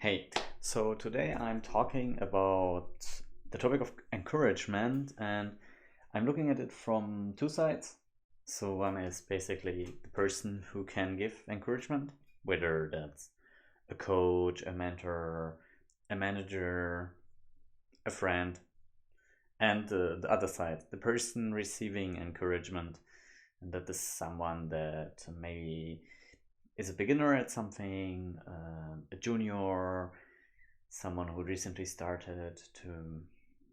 Hey, so today I'm talking about the topic of encouragement, and I'm looking at it from two sides. So, one is basically the person who can give encouragement, whether that's a coach, a mentor, a manager, a friend, and the other side, the person receiving encouragement, and that is someone that maybe is a beginner at something, a junior, someone who recently started to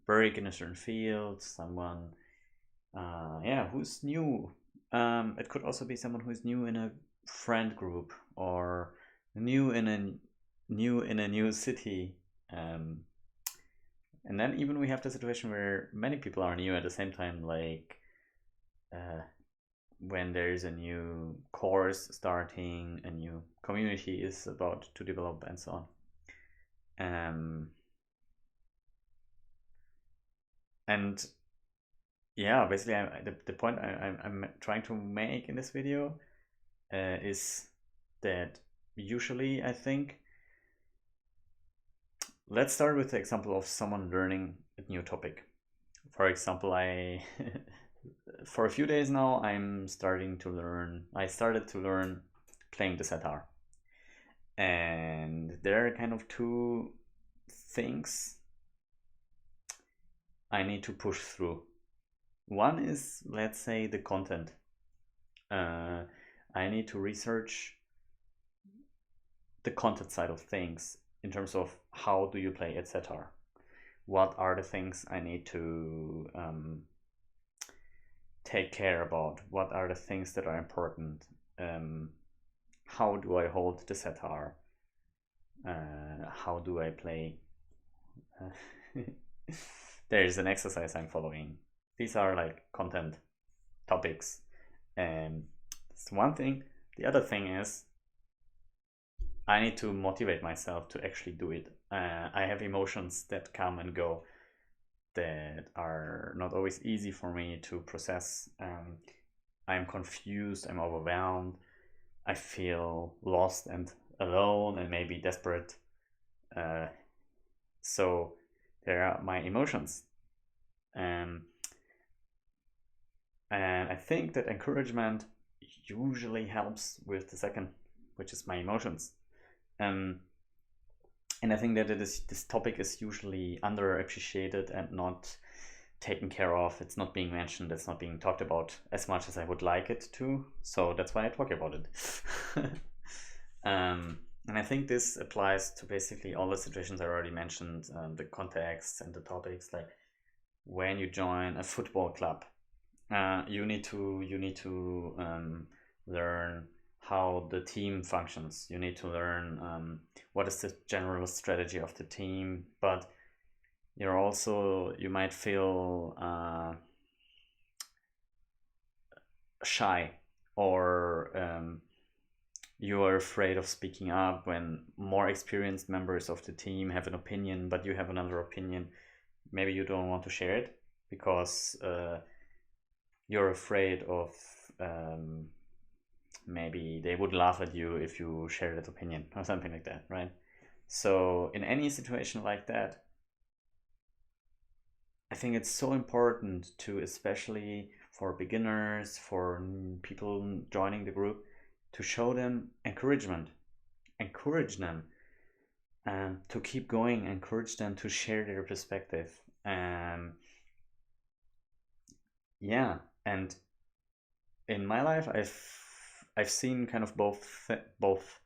work in a certain field, someone, who's new. It could also be someone who's new in a friend group or new in a new city. Um, and then even we have the situation where many people are new at the same time, like uh, when there's a new course starting, a new community is about to develop, and so on. And yeah, basically, the point I'm trying to make in this video is that usually I think, let's start with the example of someone learning a new topic. For example, for a few days now, I started to learn playing the sitar. And there are kind of two things I need to push through. One is, let's say, the content. Uh, I need to research the content side of things in terms of how do you play, etc. What are the things I need to take care about? What are the things that are important? How do I hold the sitar? How do I play? Uh, there's an exercise I'm following. These are like content topics. And that's one thing. The other thing is I need to motivate myself to actually do it. I have emotions that come and go that are not always easy for me to process. I'm confused, I'm overwhelmed, I feel lost and alone and maybe desperate. Uh, so there are my emotions. Um, and I think that encouragement usually helps with the second, which is my emotions. Um, and I think that this topic is usually underappreciated and not taken care of. It's not being mentioned. It's not being talked about as much as I would like it to. So that's why I talk about it. And I think this applies to basically all the situations I already mentioned, the contexts and the topics. Like when you join a football club, you need to learn how the team functions. You need to learn what is the general strategy of the team, but you might feel shy, or you are afraid of speaking up when more experienced members of the team have an opinion, but you have another opinion. Maybe you don't want to share it because you're afraid of maybe they would laugh at you if you share that opinion or something like that, right? So in any situation like that, I think it's so important to, especially for beginners, for people joining the group, to show them encouragement, encourage them to keep going, encourage them to share their perspective. Yeah, and in my life, I've seen kind of both.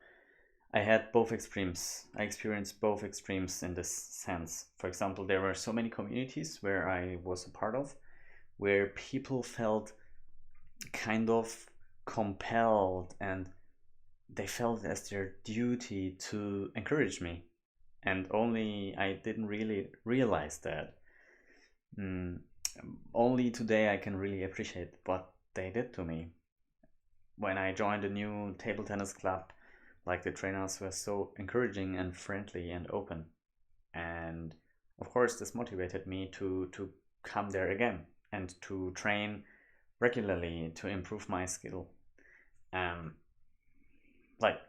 I had both extremes. I experienced both extremes in this sense. For example, there were so many communities where I was a part of, where people felt kind of compelled and they felt as their duty to encourage me. And only I didn't really realize that. Mm, only today I can really appreciate what they did to me. When I joined a new table tennis club, like the trainers were so encouraging and friendly and open. And of course, this motivated me to come there again and to train regularly to improve my skill. Um, like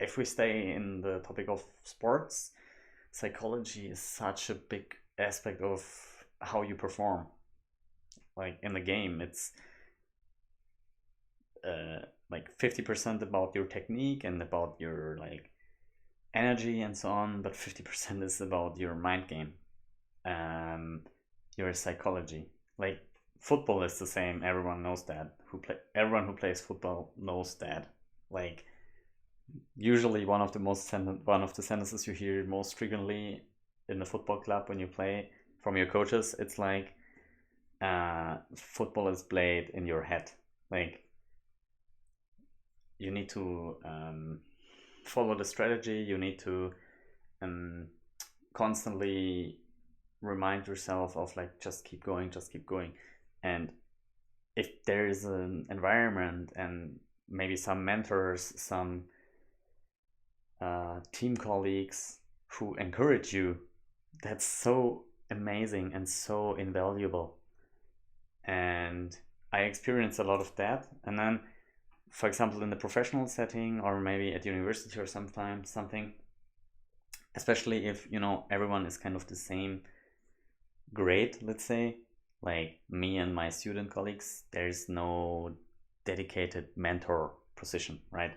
if we stay in the topic of sports, psychology is such a big aspect of how you perform. Like in the game, it's like 50% about your technique and about your like energy and so on, but 50% is about your mind game, your psychology. Like football is the same. Everyone knows that. Everyone who plays football knows that. Like usually one of the sentences you hear most frequently in a football club when you play from your coaches, it's like football is played in your head. Like you need to follow the strategy. You need to constantly remind yourself of like just keep going, just keep going. And if there is an environment and maybe some mentors, some team colleagues who encourage you, that's so amazing and so invaluable. And I experienced a lot of that. And then, for example, in the professional setting or maybe at university or something, especially if everyone is kind of the same grade, let's say, like me and my student colleagues, there's no dedicated mentor position, right?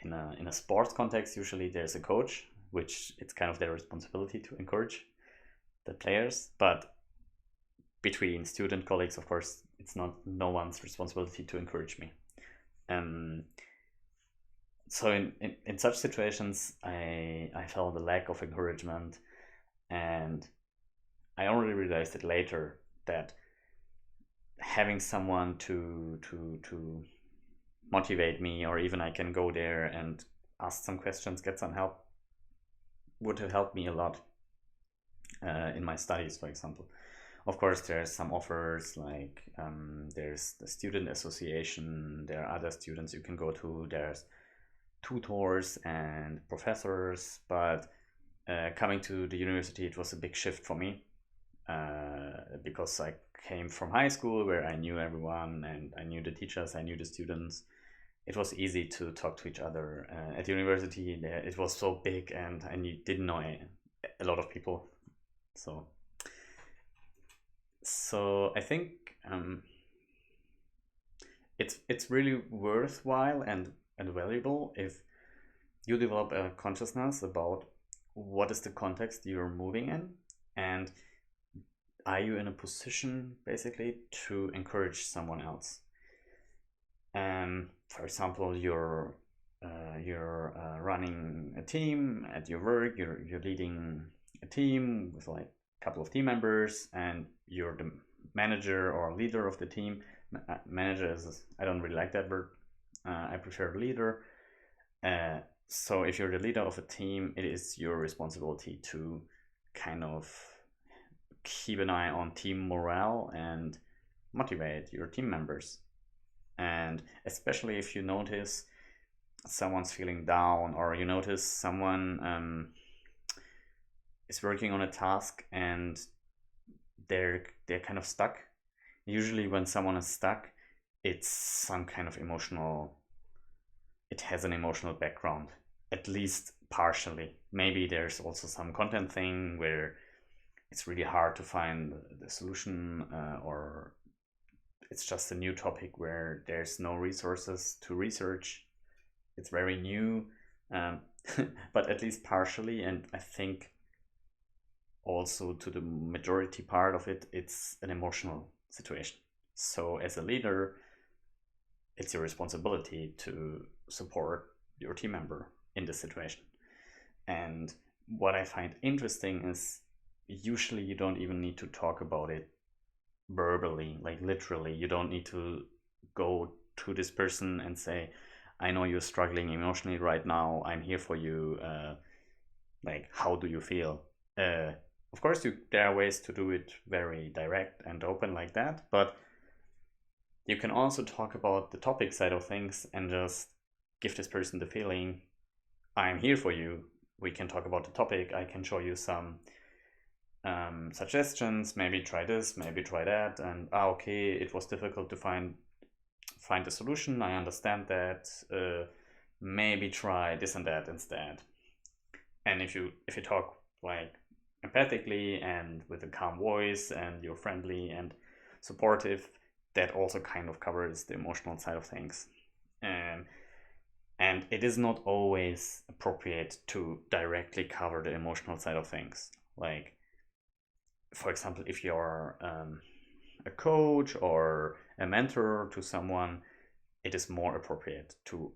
In a sports context, usually there's a coach, which it's kind of their responsibility to encourage the players. But between student colleagues, of course, it's not no one's responsibility to encourage me. So in such situations, I felt a lack of encouragement, and I only realized it later that having someone to motivate me, or even I can go there and ask some questions, get some help, would have helped me a lot in my studies, for example. Of course, there's some offers, like there's the student association, there are other students you can go to, there's tutors and professors, but coming to the university, it was a big shift for me because I came from high school where I knew everyone and I knew the teachers, I knew the students. It was easy to talk to each other. At university, it was so big and I didn't know a lot of people. So I think it's really worthwhile and valuable if you develop a consciousness about what is the context you're moving in, and are you in a position basically to encourage someone else. For example, you're running a team at your work. You're leading a team with like a couple of team members, and you're the manager or leader of the team. Manager is, I don't really like that word. I prefer leader. So if you're the leader of a team, it is your responsibility to kind of keep an eye on team morale and motivate your team members. And especially if you notice someone's feeling down, or you notice someone is working on a task and they're kind of stuck. Usually when someone is stuck, it's some kind of it has an emotional background, at least partially. Maybe there's also some content thing where it's really hard to find the solution, or it's just a new topic where there's no resources to research. It's very new, but at least partially. And I think also to the majority part of it, it's an emotional situation. So as a leader, it's your responsibility to support your team member in this situation. And what I find interesting is usually you don't even need to talk about it verbally, like literally. You don't need to go to this person and say, I know you're struggling emotionally right now, I'm here for you, like how do you feel? Of course there are ways to do it very direct and open like that, but you can also talk about the topic side of things and just give this person the feeling, I'm here for you, we can talk about the topic, I can show you some suggestions, maybe try this, maybe try that, and okay, it was difficult to find a solution, I understand that, maybe try this and that instead. And if you talk like empathically and with a calm voice and you're friendly and supportive, that also kind of covers the emotional side of things. Um, and it is not always appropriate to directly cover the emotional side of things. Like, for example, if you're a coach or a mentor to someone, it is more appropriate to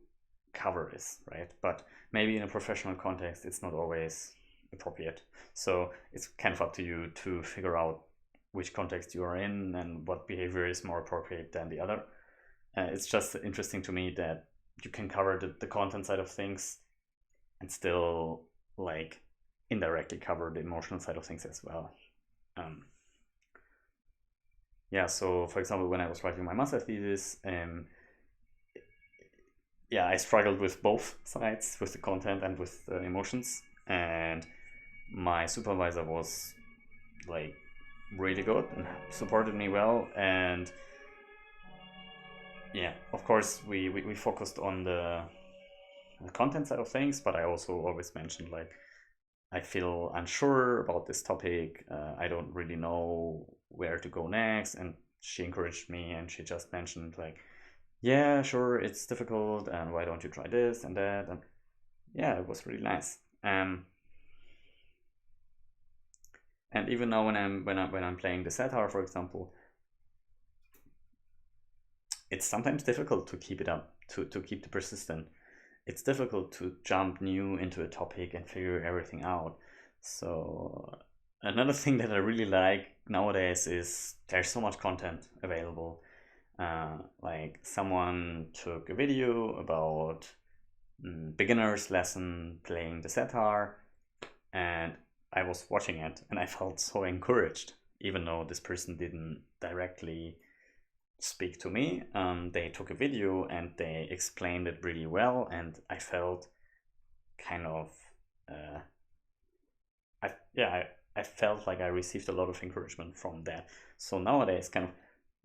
cover this, right? But maybe in a professional context, it's not always appropriate. So it's kind of up to you to figure out which context you are in and what behavior is more appropriate than the other. It's just interesting to me that you can cover the content side of things and still like indirectly cover the emotional side of things as well. Um, yeah, so for example, when I was writing my master thesis, yeah, I struggled with both sides, with the content and with the emotions. And my supervisor was like really good and supported me well. And yeah, of course, we focused on the content side of things, but I also always mentioned like I feel unsure about this topic. I don't really know where to go next. And she encouraged me and she just mentioned like, yeah, sure, it's difficult, and why don't you try this and that? And yeah, it was really nice. And even now when I'm playing the satire, for example, it's sometimes difficult to keep it up, to keep the persistent. It's difficult to jump new into a topic and figure everything out. So another thing that I really like nowadays is there's so much content available. Like someone took a video about beginner's lesson playing the sitar, and I was watching it and I felt so encouraged, even though this person didn't directly speak to me. They took a video and they explained it really well, and I felt kind of, uh, I felt like I received a lot of encouragement from that. So nowadays, kind of,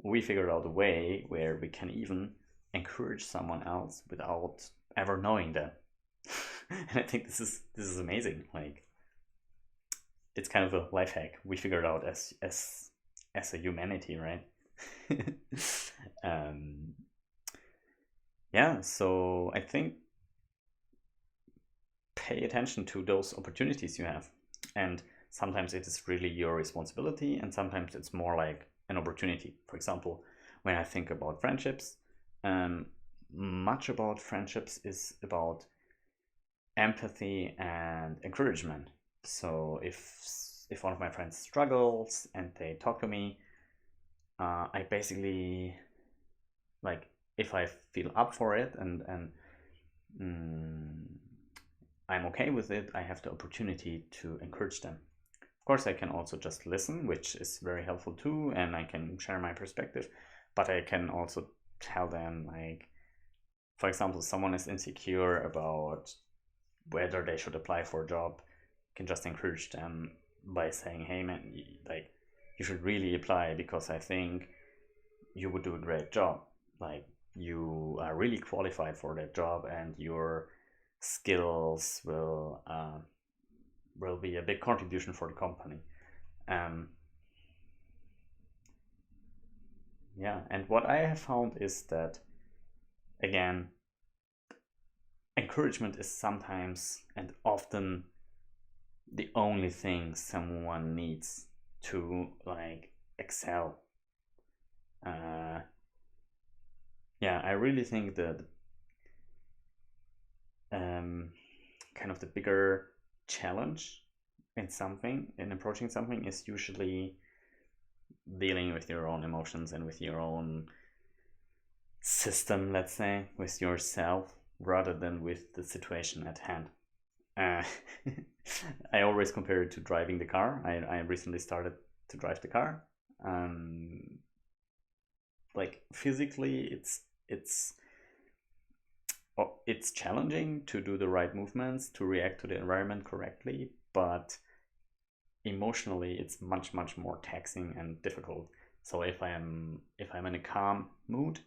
we figured out a way where we can even encourage someone else without ever knowing that. And I think this is amazing. Like, it's kind of a life hack we figured out as a humanity, right? um, yeah, so I think pay attention to those opportunities you have, and sometimes it is really your responsibility, and sometimes it's more like an opportunity. For example, when I think about friendships, um, much about friendships is about empathy and encouragement. So if one of my friends struggles and they talk to me, I basically, like, if I feel up for it and mm, I'm okay with it, I have the opportunity to encourage them. Of course, I can also just listen, which is very helpful too, and I can share my perspective, but I can also tell them, like, for example, someone is insecure about whether they should apply for a job, I can just encourage them by saying, hey man, like, you should really apply because I think you would do a great job. Like, you are really qualified for that job, and your skills will be a big contribution for the company. Um, yeah, and what I have found is that, again, encouragement is sometimes and often the only thing someone needs to like excel. Uh, yeah, I really think that kind of the bigger challenge in approaching something, is usually dealing with your own emotions and with your own system, let's say, with yourself, rather than with the situation at hand. Uh, I always compare it to driving the car. I recently started to drive the car. Um, like physically, it's challenging to do the right movements, to react to the environment correctly, but emotionally it's much more taxing and difficult. So if I'm in a calm mood,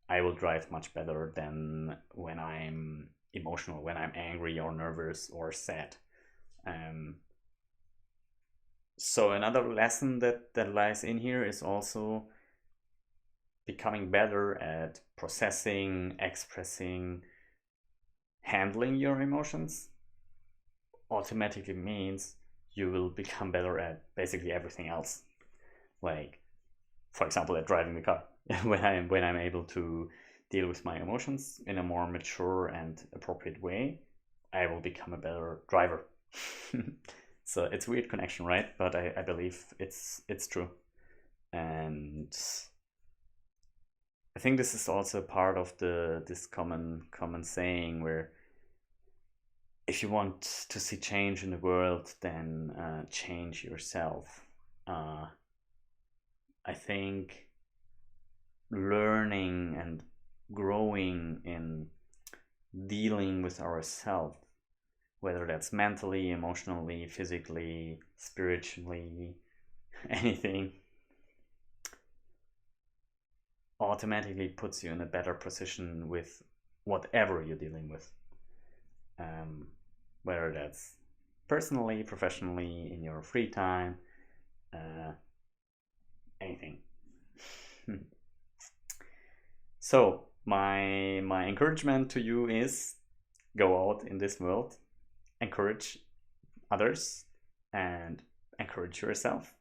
I will drive much better than when I'm emotional, when I'm angry or nervous or sad. Um, so another lesson that lies in here is also becoming better at processing, expressing, handling your emotions automatically means you will become better at basically everything else. Like, for example, at driving the car. when I'm able to deal with my emotions in a more mature and appropriate way, I will become a better driver. So it's a weird connection, right? But I believe it's true. And I think this is also part of this common saying where if you want to see change in the world, then change yourself. Uh, I think learning and growing in dealing with ourselves, whether that's mentally, emotionally, physically, spiritually, anything, automatically puts you in a better position with whatever you're dealing with. Um, whether that's personally, professionally, in your free time, uh, anything. So my encouragement to you is go out in this world, encourage others, and encourage yourself.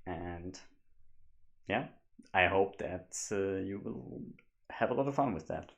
And yeah, I hope that you will have a lot of fun with that.